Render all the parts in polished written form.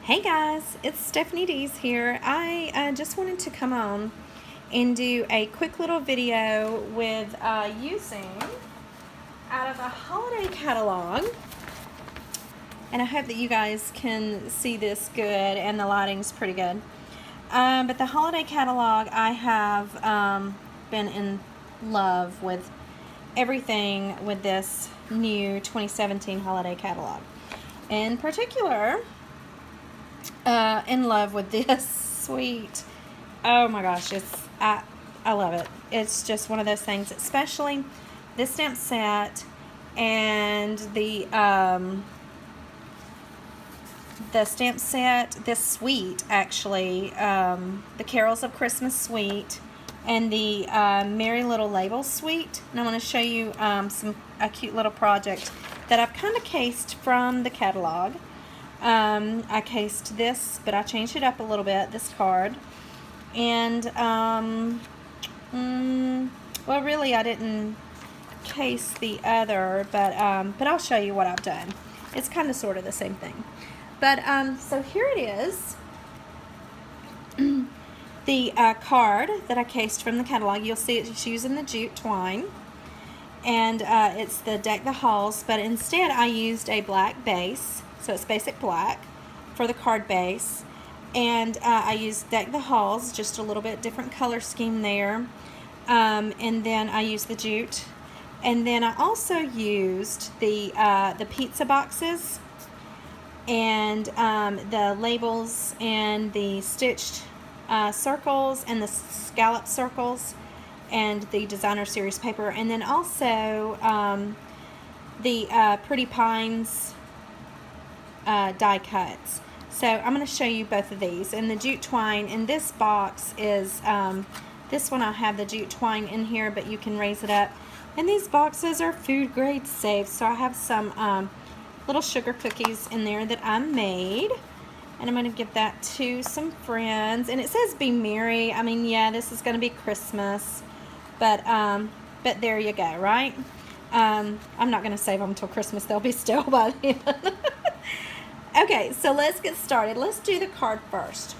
Hey guys, it's Stephanie Dees here. I just wanted to come on and do a quick little video with using out of a holiday catalog, and I hope that you guys can see this good and the lighting's pretty good. But the holiday catalog, I have been in love with everything with this new 2017 holiday catalog. In particular, in love with this suite. Oh my gosh, I love it. It's just one of those things, especially this stamp set and the stamp set, this suite actually, the Carols of Christmas suite and the Merry Little Labels suite. And I want to show you a cute little project that I've kind of cased from the catalog. I cased this, but I changed it up a little bit, this card. And, well, really, I didn't case the other, but I'll show you what I've done. It's kind of sort of the same thing. But, so here it is. The card that I cased from the catalog, you'll see it's using the jute twine. And it's the Deck the Halls, but instead I used a black base. So it's basic black for the card base. And I used Deck the Halls, just a little bit different color scheme there. And then I used the jute. And then I also used the pizza boxes and the labels and the stitched circles and the scallop circles and the designer series paper. And then also the Pretty Pines die cuts. So I'm going to show you both of these. And the jute twine in this box is, this one I have the jute twine in here, but you can raise it up. And these boxes are food grade safe. So I have some little sugar cookies in there that I made. And I'm going to give that to some friends. And it says be merry. I mean, yeah, this is going to be Christmas. But there you go, right? I'm not going to save them until Christmas. They'll be stale by then. Okay, so let's get started. Let's do the card first.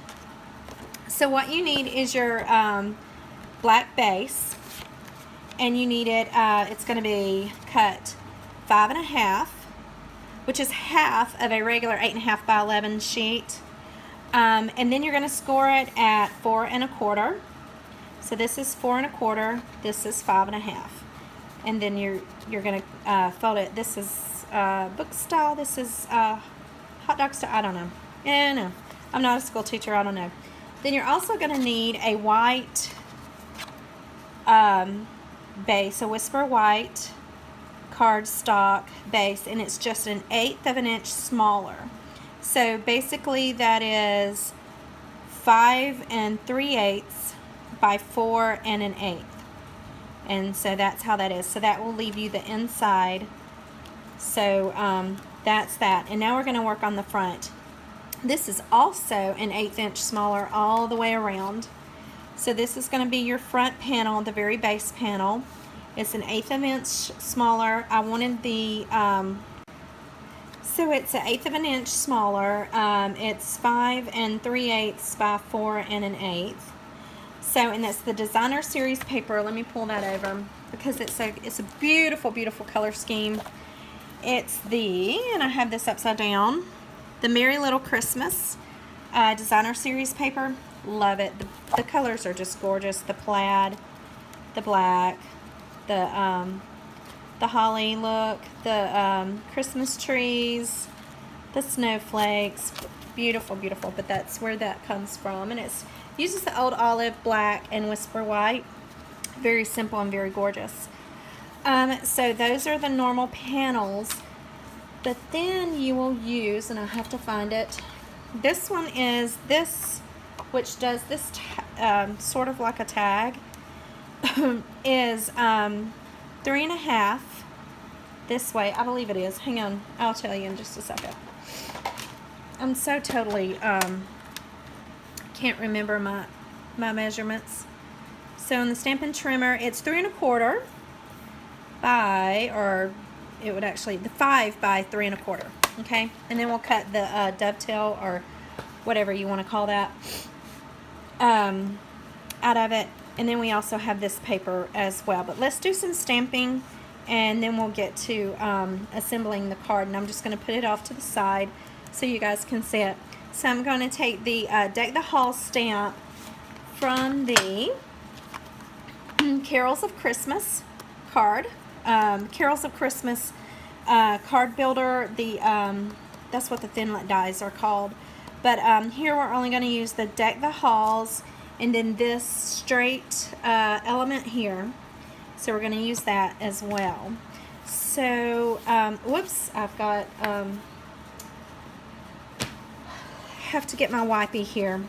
So what you need is your black base, and you need it, it's going to be cut 5 1/2, which is half of a regular 8 1/2 by 11 sheet. And then you're going to score it at 4 1/4. So this is 4 1/4, this is 5 1/2. And then you're going to fold it. This is book style, this is hot dog style, I don't know. No, I'm not a school teacher, I don't know. Then you're also going to need a white base, a Whisper White cardstock base, and it's just 1/8 of an inch smaller. So basically that is 5 3/8 by 4 1/8. And so that's how that is. So that will leave you the inside. So that's that. And now we're going to work on the front. This is also 1/8 inch smaller all the way around. So this is going to be your front panel, the very base panel. It's 1/8 of an inch smaller. I wanted the, so it's 1/8 of an inch smaller. It's 5 3/8 by 4 1/8. So, and that's the designer series paper. Let me pull that over because it's a beautiful, beautiful color scheme. It's and I have this upside down, the Merry Little Christmas designer series paper. Love it. The colors are just gorgeous. The plaid, the black, the holly look, the Christmas trees, the snowflakes. Beautiful, beautiful. But that's where that comes from. And it uses the old olive, black, and Whisper White. Very simple and very gorgeous. So those are the normal panels, but then you will use, and I have to find it, this one is this, which does this sort of like a tag, is 3 1/2 this way. I believe it is. Hang on, I'll tell you in just a second. I'm so totally can't remember my measurements. So in the Stampin' Trimmer, it's 3 1/4 by, or it would actually, the 5 by 3 1/4. Okay, and then we'll cut the dovetail or whatever you want to call that, out of it. And then we also have this paper as well. But let's do some stamping, and then we'll get to assembling the card. And I'm just going to put it off to the side so you guys can see it. So I'm going to take the Deck the Hall stamp from the Carols of Christmas card. Carols of Christmas card builder. That's what the Thinlit dies are called. But here we're only going to use the Deck the Halls, and then this straight element here. So we're going to use that as well. So, whoops, I've got, have to get my wipey here.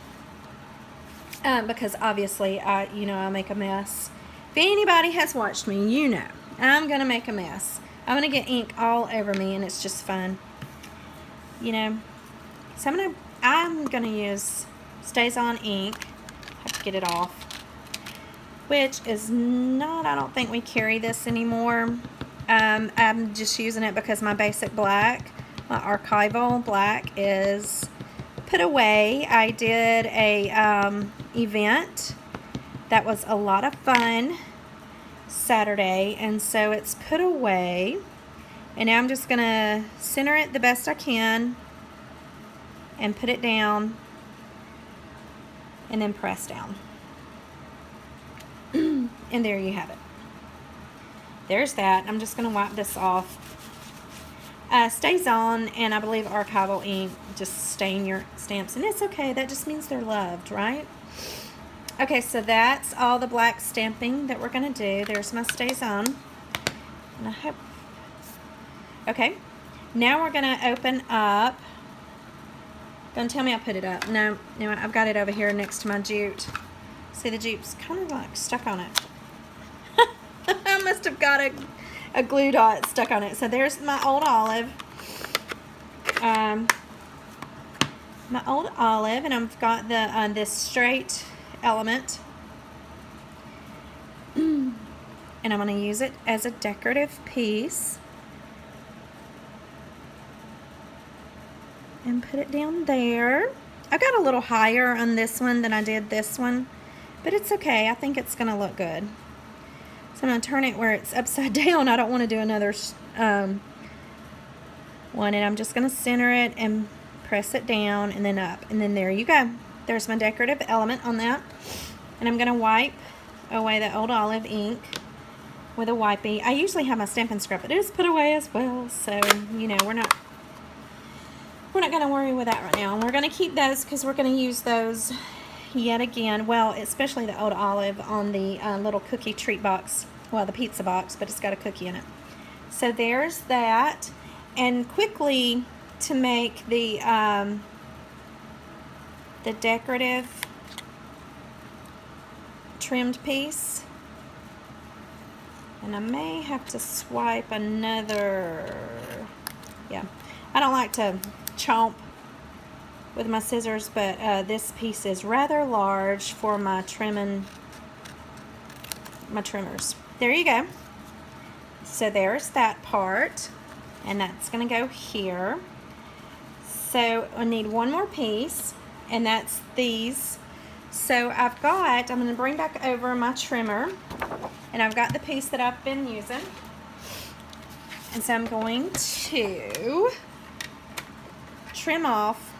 Because obviously, you know, I make a mess. If anybody has watched me, you know, I'm going to make a mess. I'm going to get ink all over me, and it's just fun. You know, so I'm going to use StazOn ink. Have to get it off. Which is not, I don't think we carry this anymore. I'm just using it because my basic black, my archival black, is put away. I did a event that was a lot of fun Saturday, and so it's put away. And now I'm just going to center it the best I can and put it down and then press down. And there you have it. There's that. I'm just going to wipe this off. StazOn and I believe archival ink just stain your stamps, and it's okay. That just means they're loved, right? Okay, so that's all the black stamping that we're going to do. There's my StazOn. And I hope. Okay, now we're going to open up. Don't tell me I put it up. No, I've got it over here next to my jute. See, the jute's kind of like stuck on it. I must have got a glue dot stuck on it. So there's my old olive. My old olive, and I've got the this straight element. And I'm going to use it as a decorative piece. And put it down there. I got a little higher on this one than I did this one, but it's okay. I think it's going to look good. So I'm going to turn it where it's upside down. I don't want to do another one, and I'm just going to center it and press it down and then up, and then there you go. There's my decorative element on that. And I'm going to wipe away the old olive ink with a wipey. I usually have my Stampin' Scrub, but it is put away as well, so you know, we're not going to worry with that right now. And we're going to keep those because we're going to use those yet again. Well, especially the old olive on the little cookie treat box. Well, the pizza box, but it's got a cookie in it. So there's that. And quickly, to make the decorative trimmed piece. And I may have to swipe another. Yeah, I don't like to chomp with my scissors, but this piece is rather large for my trimmers. There you go. So there's that part, and that's going to go here. So I need one more piece, and that's these. So I'm going to bring back over my trimmer, and I've got the piece that I've been using. And so I'm going to trim off.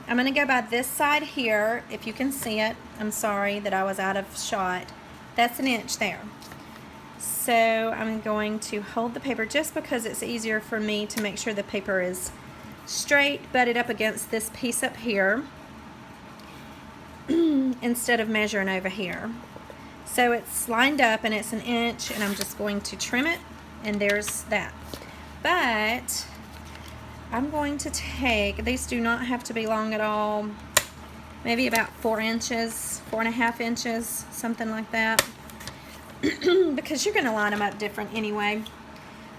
I'm going to go by this side here, if you can see it. I'm sorry that I was out of shot. That's an inch there. So I'm going to hold the paper just because it's easier for me to make sure the paper is straight, butted up against this piece up here instead of measuring over here. So it's lined up and it's an inch, and I'm just going to trim it, and there's that. But I'm going to take, these do not have to be long at all, maybe about 4 inches, 4.5 inches, something like that, because you're going to line them up different anyway.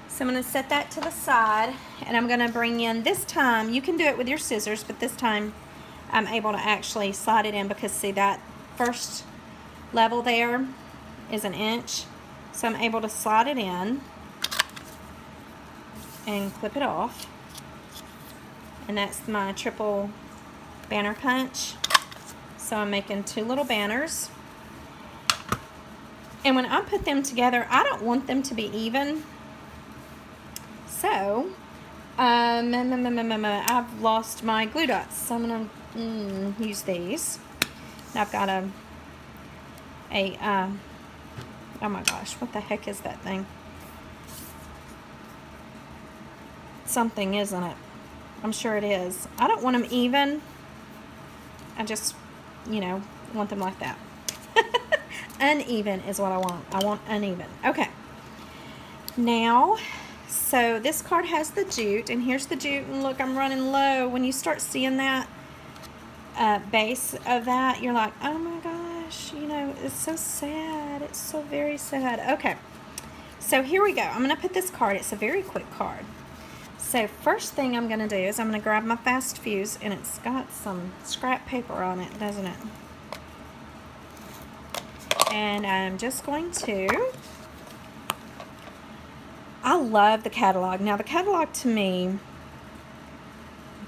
So I'm going to set that to the side, and I'm going to bring in, this time, you can do it with your scissors, but this time I'm able to actually slide it in, because see, that first level there is an inch, so I'm able to slide it in and clip it off. And that's my triple banner punch. So I'm making 2 little banners. And when I put them together, I don't want them to be even. So, I've lost my glue dots. So I'm going to use these. And I've got oh my gosh, what the heck is that thing? Something, isn't it? I'm sure it is. I don't want them even. I just, want them like that. Uneven is what I want. I want uneven. Okay. Now, so this card has the jute, and here's the jute, and look, I'm running low. When you start seeing that base of that, you're like, oh my gosh, it's so sad. It's so very sad. Okay. So here we go. I'm going to put this card. It's a very quick card. So first thing I'm going to do is I'm going to grab my fast fuse, and it's got some scrap paper on it, doesn't it? And I'm just going to, I love the catalog. Now the catalog to me,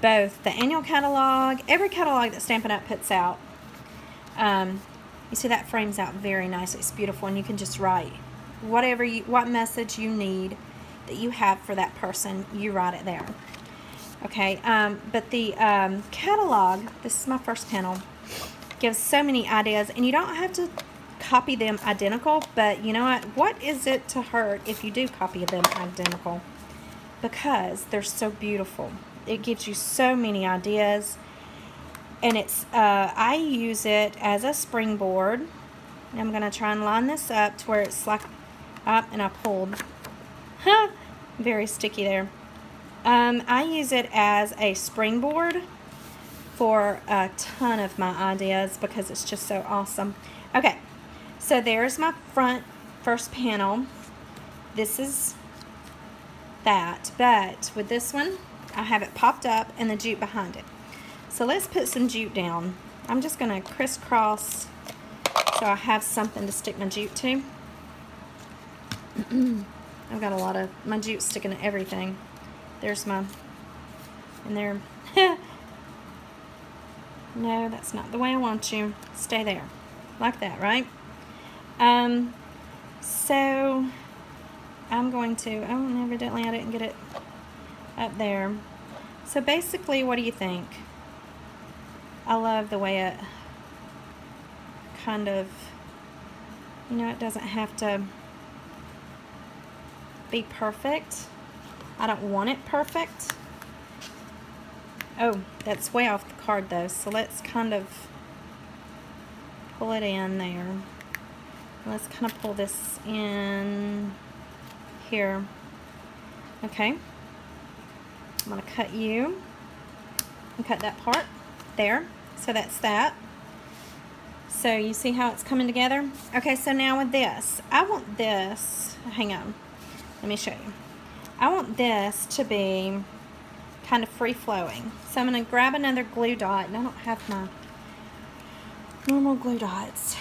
both the annual catalog, every catalog that Stampin' Up! Puts out, you see that frames out very nice. It's beautiful, and you can just write what message you need that you have for that person, you write it there. Okay, but the catalog, this is my first panel, gives so many ideas, and you don't have to copy them identical, but you know what is it to hurt if you do copy them identical? Because they're so beautiful. It gives you so many ideas, and it's I use it as a springboard. I'm going to try and line this up to where it's like up, and I pulled. Very sticky there. I use it as a springboard for a ton of my ideas because it's just so awesome. Okay, so there's my first panel. This is that, but with this one, I have it popped up and the jute behind it. So let's put some jute down. I'm just going to crisscross so I have something to stick my jute to. I've got a lot of my jute sticking to everything. There's my, and there. No, that's not the way I want you. Stay there. Like that, right? So I'm going to, oh, evidently I didn't get it up there. So basically, what do you think? I love the way it kind of, it doesn't have to be perfect. I don't want it perfect. Oh, that's way off the card though, so let's kind of pull it in there. Let's kind of pull this in here. Okay. I'm going to cut you and cut that part there. So that's that. So you see how it's coming together? Okay, so now with this, I want this, hang on, let me show you. I want this to be kind of free-flowing. So I'm going to grab another glue dot, and I don't have my normal glue dots.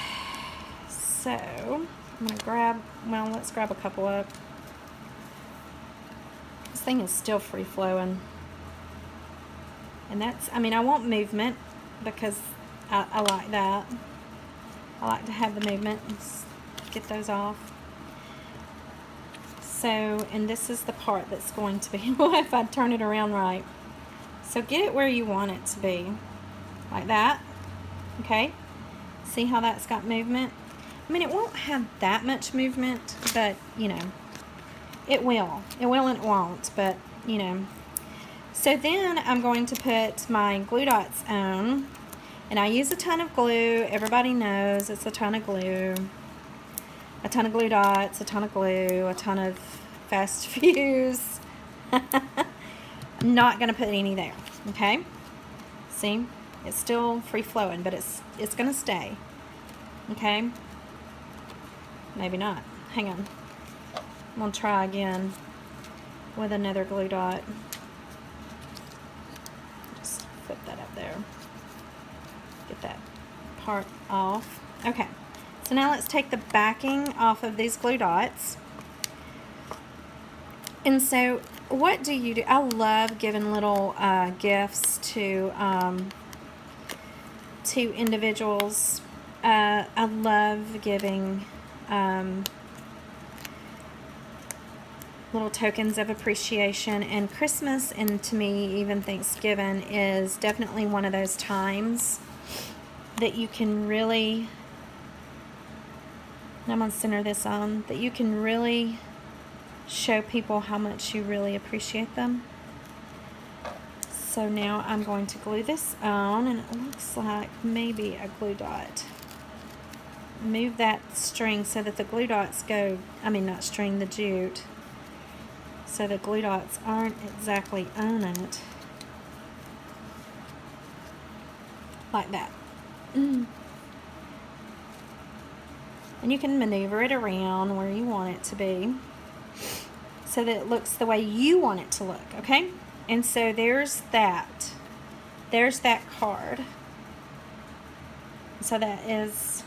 So I'm going to grab, well, let's grab a couple up. This thing is still free-flowing. And that's, I mean, I want movement because I like that. I like to have the movement. Let's get those off. So, and this is the part that's going to be, well, if I turn it around right. So get it where you want it to be. Like that. Okay? See how that's got movement? I mean, it won't have that much movement, but, it will. It will and it won't, but, So then I'm going to put my glue dots on. And I use a ton of glue. Everybody knows it's a ton of glue. A ton of glue dots, a ton of glue, a ton of fast fuse. I'm not going to put any there, okay? See? It's still free-flowing, but it's going to stay, okay? Maybe not. Hang on. I'm going to try again with another glue dot. Just flip that up there. Get that part off. Okay. So now let's take the backing off of these glue dots. And so what do you do? I love giving little gifts to to individuals. I love giving little tokens of appreciation, and Christmas, and to me even Thanksgiving, is definitely one of those times that you can really, I'm going to center this on, that you can really show people how much you really appreciate them. So now I'm going to glue this on, and it looks like maybe a glue dot. Move that string so that the glue dots go, not string, the jute, so the glue dots aren't exactly on it. Like that. And you can maneuver it around where you want it to be so that it looks the way you want it to look, okay? And so there's that. There's that card. So that is,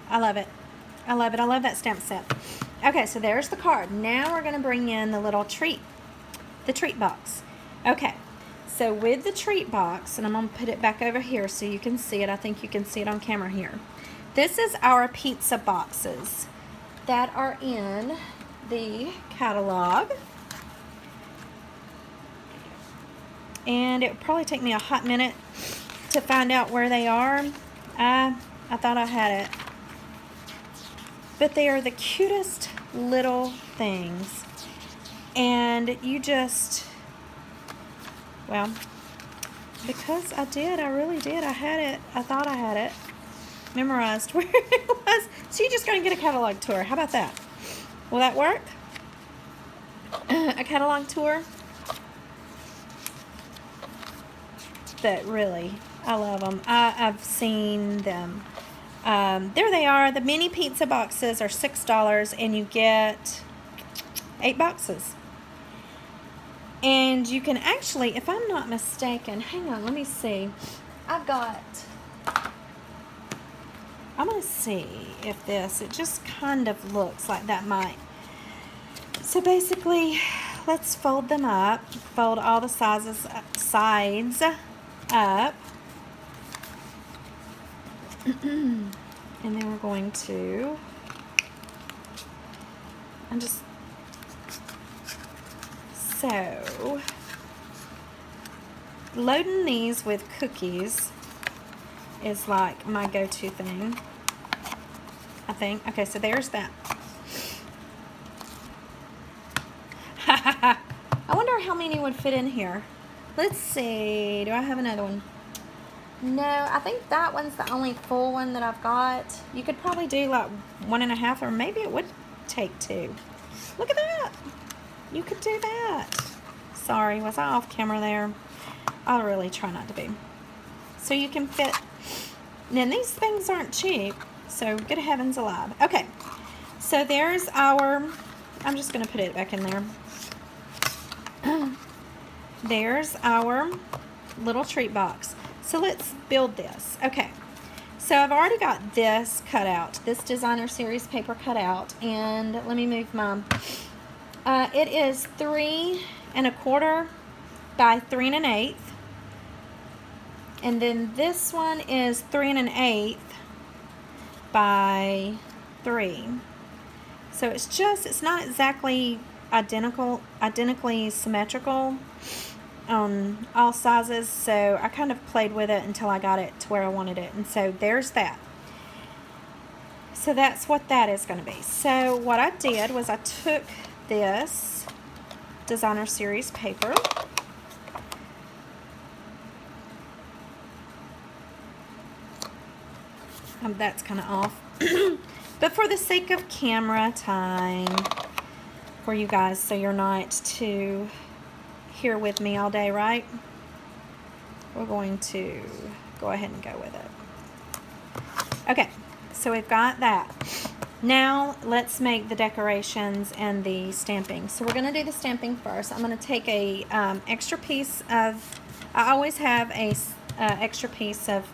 I love it. I love it. I love that stamp set. Okay, so there's the card. Now we're going to bring in the little treat, the treat box. Okay, so with the treat box, and I'm going to put it back over here so you can see it. I think you can see it on camera here. This is our pizza boxes that are in the catalog. And it would probably take me a hot minute to find out where they are. I thought I had it. But they are the cutest little things. And you just, well, because I really did. I had it. I thought I had it memorized where it was. So you're just going to get a catalog tour. How about that? Will that work? A catalog tour? That really, I love them. I've seen them. There they are. The mini pizza boxes are $6, and you get 8 boxes. And you can actually, if I'm not mistaken, hang on, let me see. I'm going to see if this, it just kind of looks like that might. So basically, let's fold them up. Fold all the sides up. And then we're going to, so loading these with cookies is like my go-to thing, I think. Okay, so there's that. I wonder how many would fit in here. Let's see, do I have another one? No, I think that one's the only full one that I've got. You could probably do like 1.5, or maybe it would take 2. Look at that. You could do that. Sorry, was I off camera there? I'll really try not to be. So you can fit, and these things aren't cheap, so good heavens alive. Okay, so there's our, I'm just going to put it back in there. There's our little treat box. So let's build this. Okay, so I've already got this cut out, this designer series paper cut out, and let me move my, it is 3 1/4 by 3 1/8, and then this one is 3 1/8 by 3. So it's not exactly identically symmetrical on all sizes, so I kind of played with it until I got it to where I wanted it. And so there's that. So that's what that is going to be. So what I did was I took this designer series paper, that's kind of off, but for the sake of camera time for you guys, so you're not too here with me all day, right? We're going to go ahead and go with it. Okay, so we've got that. Now let's make the decorations and the stamping. So we're going to do the stamping first. I'm going to take a extra piece of, I always have a extra piece of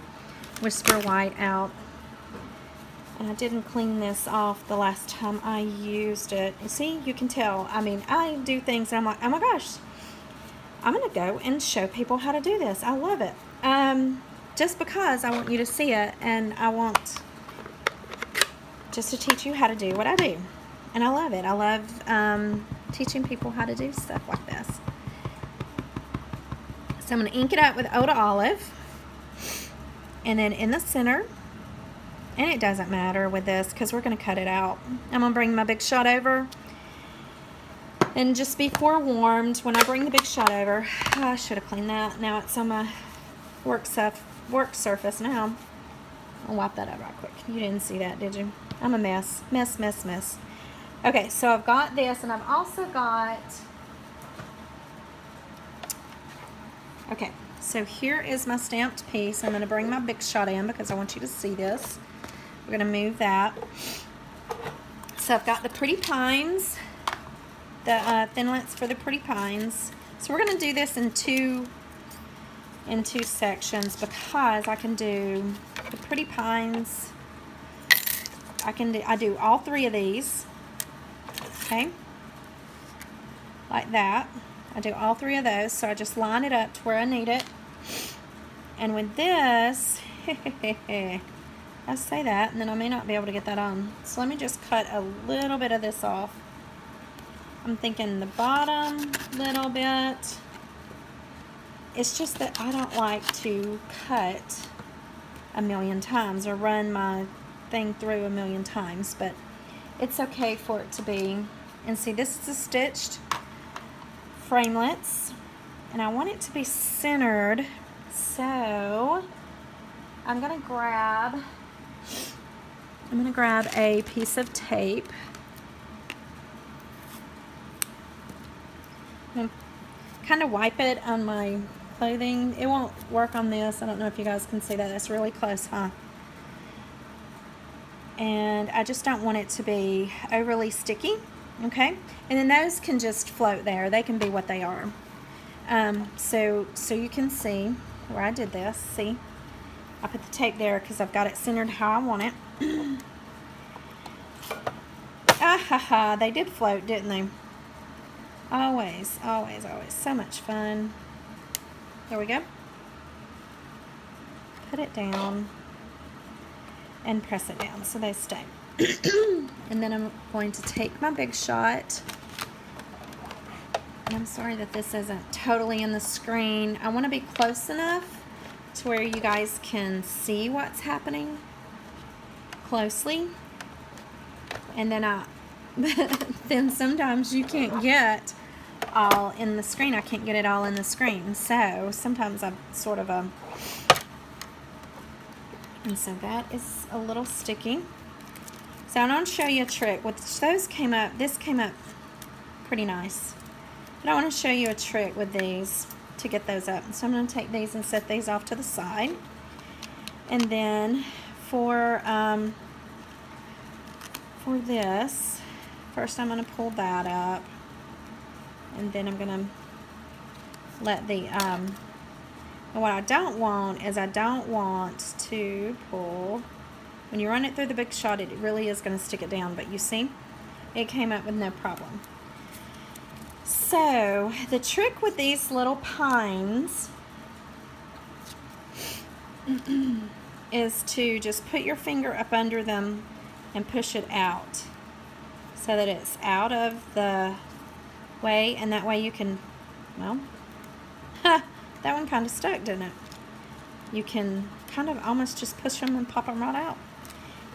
Whisper White out. And I didn't clean this off the last time I used it. You see, you can tell. I mean, I do things and I'm like, oh my gosh. I'm going to go and show people how to do this. I love it. Just because I want you to see it, and I want just to teach you how to do what I do. And I love it. I love teaching people how to do stuff like this. So I'm going to ink it up with Eau d'Olive. And then in the center, and it doesn't matter with this because we're going to cut it out. I'm going to bring my Big Shot over. And just be forewarned, when I bring the Big Shot over, oh, I should have cleaned that. Now it's on my work surface now. I'll wipe that out right quick. You didn't see that, did you? I'm a mess. Mess. Okay, so I've got this, and I've also got... Okay, so here is my stamped piece. I'm going to bring my Big Shot in because I want you to see this. We're going to move that. So I've got the Pretty Pines, the Thinlits for the Pretty Pines. So we're going to do this in two sections because I can do the Pretty Pines. I do all three of these. Okay, like that. I do all three of those, so I just line it up to where I need it. And with this, I say that, and then I may not be able to get that on. So let me just cut a little bit of this off. I'm thinking the bottom little bit. It's just that I don't like to cut a million times or run my thing through a million times, but it's okay for it to be. And see, this is the stitched framelits, and I want it to be centered, so I'm gonna grab a piece of tape. I'm gonna kind of wipe it on my clothing. It won't work on this. I don't know if you guys can see that. That's really close, huh? And I just don't want it to be overly sticky. Okay, and then those can just float there. They can be what they are. So you can see where I did this. See, I put the tape there because I've got it centered how I want it. They did float, didn't they? Always. So much fun. There we go. Put it down and press it down so they stay. And then I'm going to take my Big Shot. And I'm sorry that this isn't totally in the screen. I want to be close enough to where you guys can see what's happening closely. And then then sometimes you can't get all in the screen. I can't get it all in the screen. So sometimes I'm sort of and so that is a little sticky. So I'm going to show you a trick. With those came up, this came up pretty nice. But I want to show you a trick with these to get those up. So I'm going to take these and set these off to the side. And then for this, first I'm going to pull that up. And then I'm going to let the, and what I don't want is I don't want to pull. When you run it through the Big Shot, it really is going to stick it down. But you see, it came up with no problem. So the trick with these little pines is to just put your finger up under them and push it out so that it's out of the way, and that way you can, well, that one kind of stuck, didn't it? You can kind of almost just push them and pop them right out.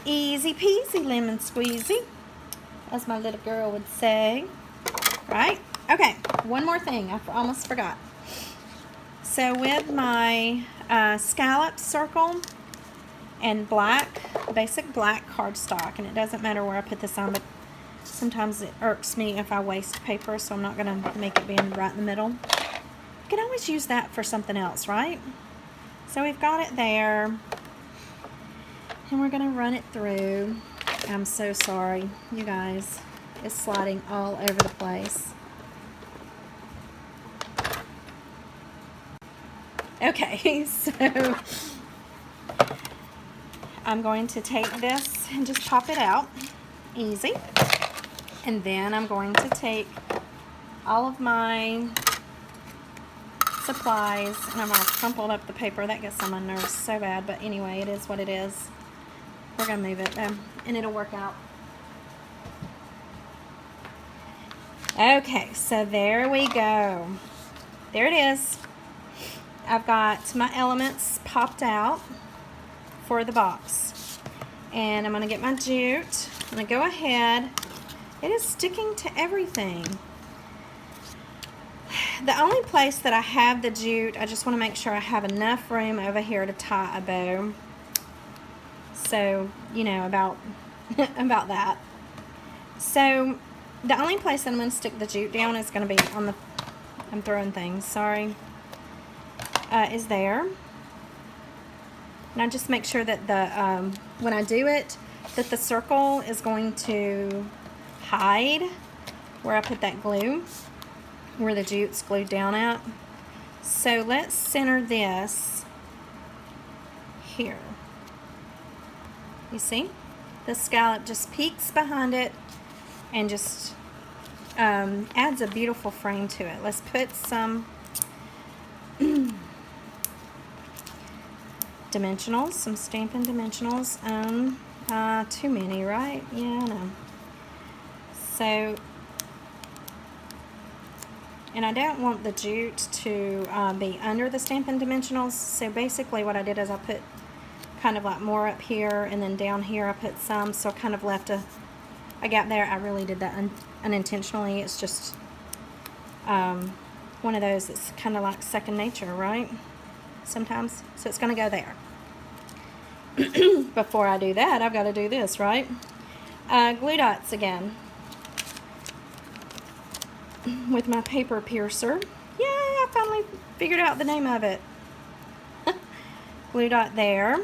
Easy peasy lemon squeezy, as my little girl would say, right? Okay, one more thing I almost forgot. So with my scallop circle and basic black cardstock, and it doesn't matter where I put this on, but sometimes it irks me if I waste paper, so I'm not going to make it be right in the middle. You can always use that for something else, right? So we've got it there. And we're going to run it through. I'm so sorry, you guys. It's sliding all over the place. Okay, so I'm going to take this and just pop it out. Easy. And then I'm going to take all of my supplies, and I'm going to crumple up the paper. That gets on my nerves so bad, but anyway, it is what it is. We're going to move it, and it'll work out. Okay, so there we go. There it is. I've got my elements popped out for the box. And I'm going to get my jute. I'm going to go ahead. It is sticking to everything. The only place that I have the jute, I just want to make sure I have enough room over here to tie a bow. So, you know, about that. So, the only place that I'm going to stick the jute down is going to be on the, I'm throwing things, sorry, is there. And I just make sure that the, when I do it, that the circle is going to hide where I put that glue, where the jute's glued down at. So let's center this here. You see? The scallop just peeks behind it and just adds a beautiful frame to it. Let's put some dimensionals, some Stampin' Dimensionals. Too many, right? Yeah, I know. So, and I don't want the jute to be under the Stampin' Dimensionals. So basically what I did is I put kind of like more up here, and then down here I put some, so I kind of left a gap there. I really did that unintentionally. It's just one of those that's kind of like second nature, right? Sometimes. So it's going to go there. Before I do that, I've got to do this, right? Glue dots again. With my paper piercer. Yay, I finally figured out the name of it. Glue dot there.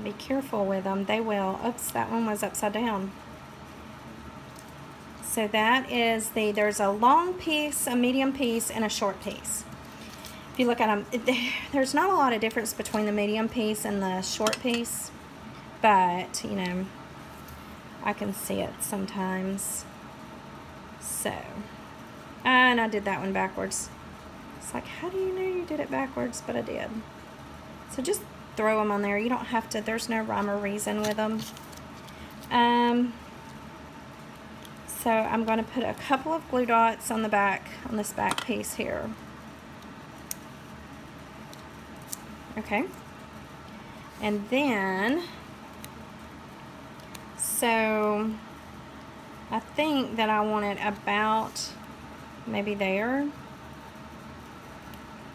Be careful with them. They will. Oops, that one was upside down. So that is there's a long piece, a medium piece, and a short piece. If you look at them, there's not a lot of difference between the medium piece and the short piece. But, you know, I can see it sometimes. So, and I did that one backwards. It's like, how do you know you did it backwards? But I did. So just throw them on there. You don't have to, there's no rhyme or reason with them. So I'm going to put a couple of glue dots on the back, on this back piece here. Okay. And then, so I think that I want it about maybe there.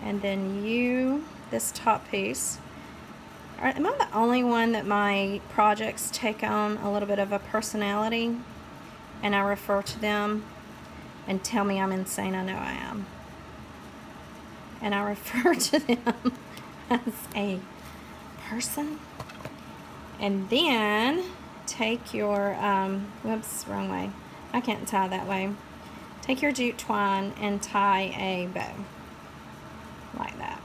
And then this top piece. Am I the only one that my projects take on a little bit of a personality, and I refer to them and tell me I'm insane? I know I am. And I refer to them as a person. And then take your, whoops, wrong way. I can't tie that way. Take your jute twine and tie a bow. Like that.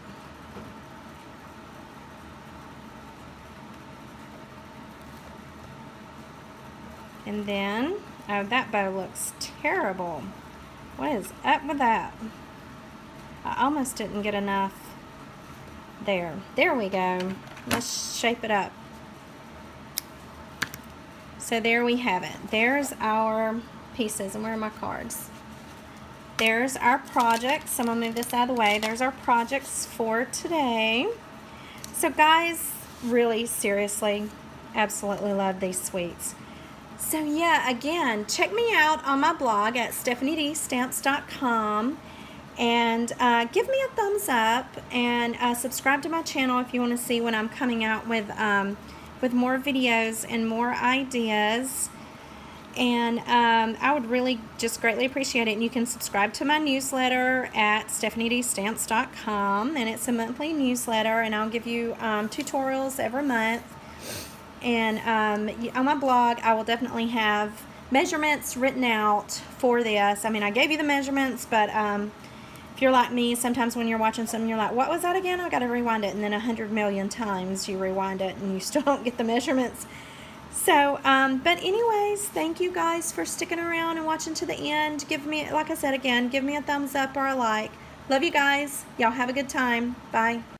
And then, oh, that bow looks terrible. What is up with that? I almost didn't get enough there. There we go. Let's shape it up. So there we have it. There's our pieces. And where are my cards? There's our projects. I'm going to move this out of the way. There's our projects for today. So guys, really, seriously, absolutely love these sweets. So yeah, again, check me out on my blog at StephanieDStamps.com, and give me a thumbs up, and subscribe to my channel if you want to see when I'm coming out with more videos and more ideas. And I would really just greatly appreciate it. And you can subscribe to my newsletter at StephanieDStamps.com, and it's a monthly newsletter, and I'll give you tutorials every month. And on my blog, I will definitely have measurements written out for this. I mean, I gave you the measurements, but if you're like me, sometimes when you're watching something, you're like, what was that again? I got to rewind it. And then 100 million times you rewind it and you still don't get the measurements. So, but anyways, thank you guys for sticking around and watching to the end. Give me, like I said again, give me a thumbs up or a like. Love you guys. Y'all have a good time. Bye.